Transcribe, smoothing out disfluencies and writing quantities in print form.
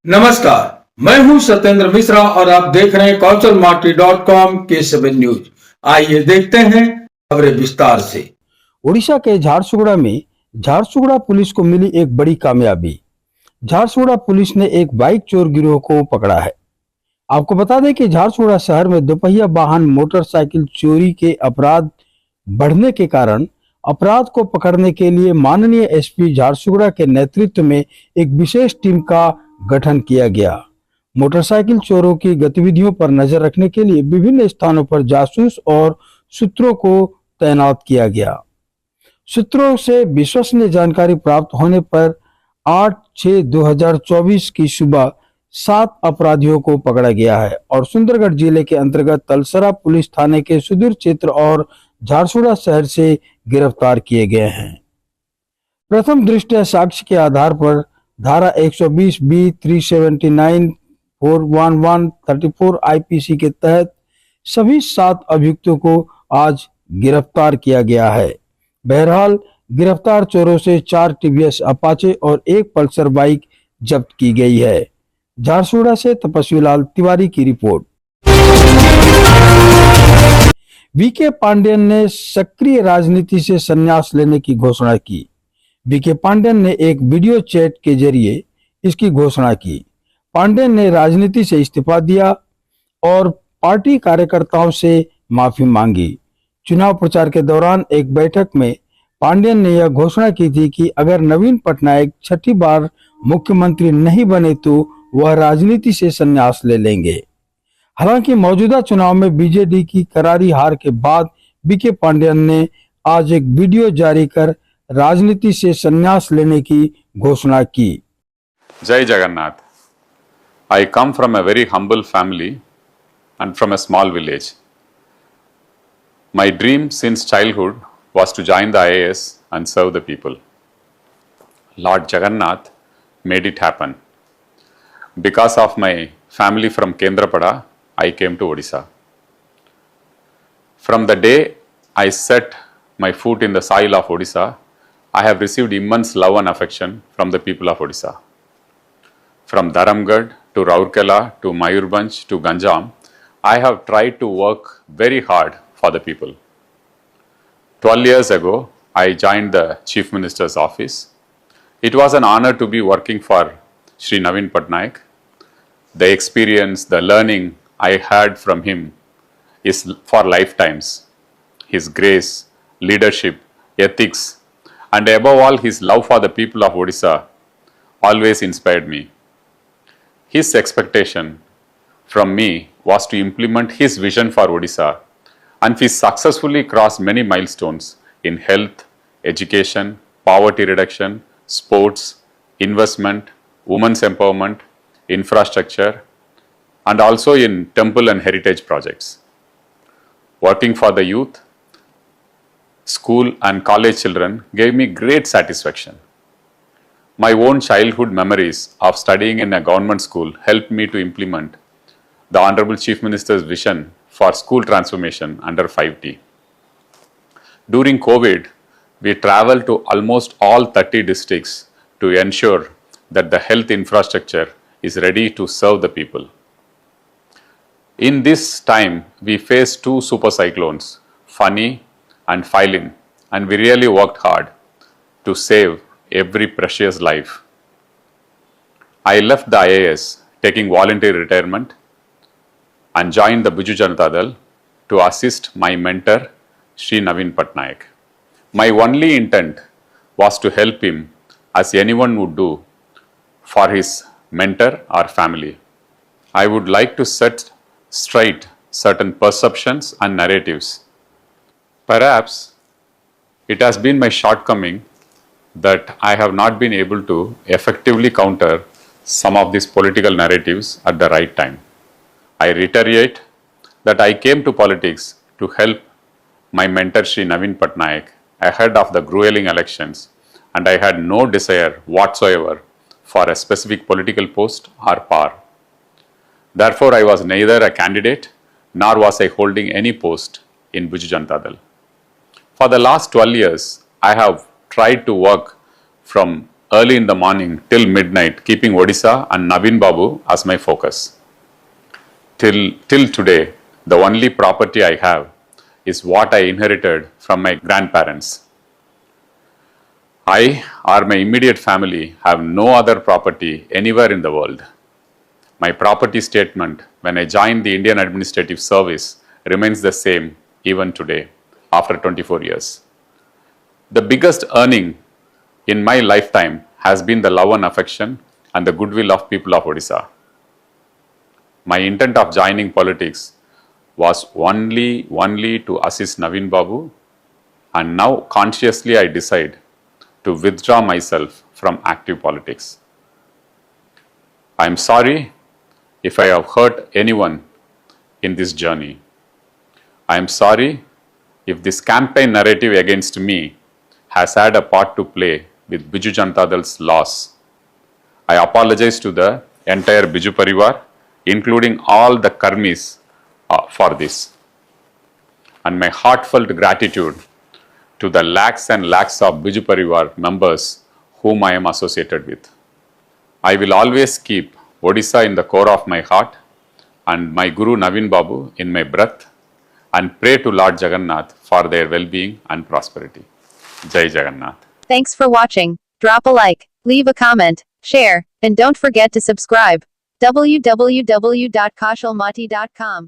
नमस्कार, मैं हूं सत्येंद्र मिश्रा और आप देख रहे हैं कौशलमार्टी.com के 7 न्यूज। आइए देखते हैं खबरें विस्तार से। ओडिशा के झारसुगुड़ा में झारसुगुड़ा पुलिस को मिली एक बड़ी कामयाबी। झारसुगुड़ा पुलिस ने एक बाइक चोर गिरोह को पकड़ा है। आपको बता दें कि झारसुगुड़ा शहर में दोपहिया वाहन मोटरसाइकिल चोरी के अपराध बढ़ने के कारण अपराध को पकड़ने के लिए माननीय एसपी झारसुगुड़ा के नेतृत्व में एक विशेष टीम का गठन किया गया। मोटरसाइकिल चोरों की गतिविधियों पर नजर रखने के लिए विभिन्न स्थानों पर जासूस और सूत्रों को तैनात किया गया। सूत्रों से विश्वसनीय जानकारी प्राप्त होने पर 8/6/2024 की सुबह 7 अपराधियों को पकड़ा गया है और सुंदरगढ़ जिले के अंतर्गत तलसरा पुलिस थाने के सुदूर क्षेत्र और झारसुगुड़ा शहर से गिरफ्तार किए गए हैं। प्रथम दृष्टया साक्ष्य के आधार पर धारा 120B 379 411 34 आईपीसी के तहत सभी 7 अभियुक्तों को आज गिरफ्तार किया गया है। बहरहाल गिरफ्तार चोरों से 4 टीवीएस अपाचे और 1 पल्सर बाइक जब्त की गई है। झारसुगुड़ा से तपस्वीलाल तिवारी की रिपोर्ट। वीके पांडेयन ने सक्रिय राजनीति से संन्यास लेने की घोषणा की। वीके पांडेयन ने एक वीडियो चैट के जरिए इसकी घोषणा की। पांडेयन ने राजनीति से इस्तीफा दिया और पार्टी कार्यकर्ताओं से माफी मांगी। चुनाव प्रचार के दौरान एक बैठक में पांडेयन ने यह घोषणा की थी कि अगर नवीन पटनायक छठी बार मुख्यमंत्री नहीं बने तो वह राजनीति से संन्यास ले लेंगे। हालांकि मौजूदा चुनाव में बीजेडी की करारी हार के बाद वीके पांडेयन ने आज एक वीडियो जारी कर राजनीति से संन्यास लेने की घोषणा की। जय Jagannath. I come from a very humble family and from a small village. My dream since childhood was to join the IAS and serve the people. Lord Jagannath made it happen. Because of my family from Kendrapada, I came to Odisha. From the day I set my foot in the soil of Odisha, I have received immense love and affection from the people of Odisha. From Dharamgarh to Rourkela to Mayurbhanj to Ganjam, I have tried to work very hard for the people. 12 years ago, I joined the Chief Minister's office. It was an honor to be working for Shri Naveen Patnaik. The experience, the learning I had from him is for lifetimes. His grace, leadership, ethics, and above all his love for the people of Odisha always inspired me. His expectation from me was to implement his vision for Odisha, and we successfully crossed many milestones in health, education, poverty reduction, sports, investment, women's empowerment, infrastructure, and also in temple and heritage projects. Working for the youth, school and college children gave me great satisfaction. My own childhood memories of studying in a government school helped me to implement the Honorable Chief Minister's vision for school transformation under 5T. During COVID, we traveled to almost all 30 districts to ensure that the health infrastructure is ready to serve the people. In this time, we faced 2 super cyclones, Fani and Philin, and we really worked hard to save every precious life. I left the IAS taking voluntary retirement and joined the Biju Janata Dal to assist my mentor Shri Naveen Patnaik. My only intent was to help him as anyone would do for his mentor or family. I would like to set straight certain perceptions and narratives. Perhaps it has been my shortcoming that I have not been able to effectively counter some of these political narratives at the right time. I reiterate that I came to politics to help my mentor Shri Naveen Patnaik ahead of the grueling elections, and I had no desire whatsoever for a specific political post or power. Therefore, I was neither a candidate nor was I holding any post in Biju Janata Dal. For the last 12 years, I have tried to work from early in the morning till midnight, keeping Odisha and Navin Babu as my focus. Till today, the only property I have is what I inherited from my grandparents. I or my immediate family have no other property anywhere in the world. My property statement when I joined the Indian Administrative Service remains the same even today, after 24 years. The biggest earning in my lifetime has been the love and affection and the goodwill of people of Odisha. My intent of joining politics was only to assist Navin Babu, and now consciously I decide to withdraw myself from active politics. I am sorry if I have hurt anyone in this journey. I am sorry if this campaign narrative against me has had a part to play with Biju Janata Dal's loss. I apologize to the entire Biju Parivar, including all the Karmis, for this. And my heartfelt gratitude to the lakhs and lakhs of Biju Parivar members whom I am associated with. I will always keep Odisha in the core of my heart and my Guru Navin Babu in my breath, and pray to Lord Jagannath for their well-being and prosperity. Jai Jagannath. Thanks for watching. Drop a like, leave a comment, share, and don't forget to subscribe. www.kaushalmati.com